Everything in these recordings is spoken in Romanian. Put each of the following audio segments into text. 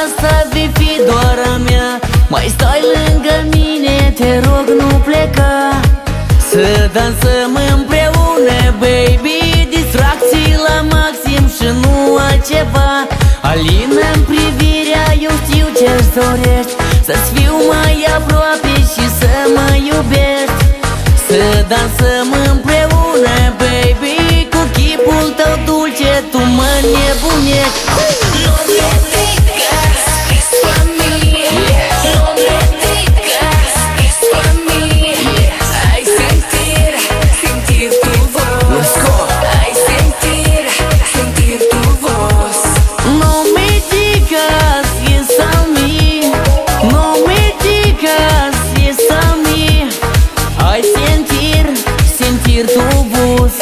asta vei fi doar a mea. Mai stai lângă mine, te rog nu pleca. Să dansăm împreună, baby, distracții la maxim și nu altceva. Alină-mi privirea, eu știu ce-ți dorești, să-ți fiu mai aproape și să mă iubești. Să dansăm împreună, baby, cu chipul tău dulce tu mă nebunești. No me digas, es pa' mí. No me digas, es pa' mí. Ay, sentir, sentir tu voz. Ay, sentir, sentir tu voz. No me digas, es a mí. No me digas, es a mí. Ay, sentir, sentir tu voz.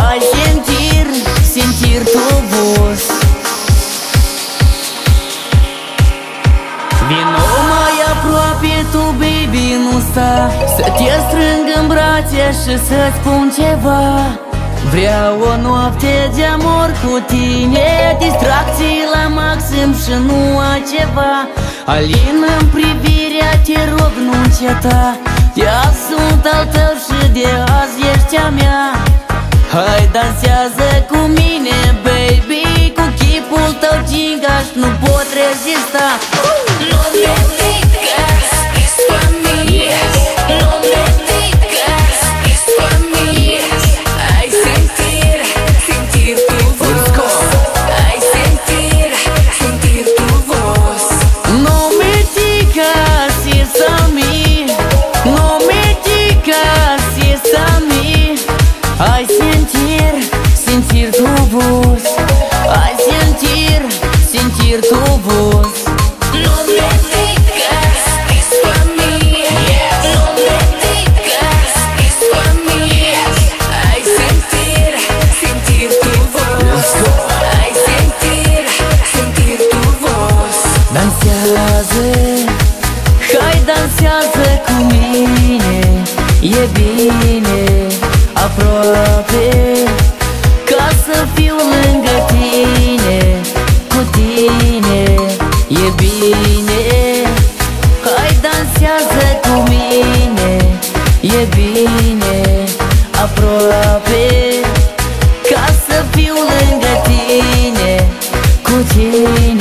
Ay, sentir, sentir tu voz. Vino mai aproape tu, baby, nu sta, să te strâng în brațe și să-ți spun ceva. Vreau o noapte de amor cu tine, distracții la maxim și nu altceva. Alină-mi privirea, te rog nu înceta, de azi sunt al tău și de azi ești a mea. Hai dansează cu mine, baby, cu chipul tău gingaș nu pot rezista. No me digas, es pa' mí. No me digas, es pa' mí. Ay, sentir, sentir tu voz. Ay, sentir, sentir tu voz. No me digas si es a mí. No me digas si es a mí. Ay, sentir, sentir tu voz. Ay, sentir, sentir tu voz. No me digas, es pa' mí. No me digas, es pa' mí. Ay, sentir, sentir tu voz. Ay, sentir, sentir tu voz. Dansează, hai dansează cu mine. E bine, aproape, ca să fiu lângă tine. Cu tine e bine. Hai dansează cu mine. E bine, aproape, ca să fiu lângă tine. Cu tine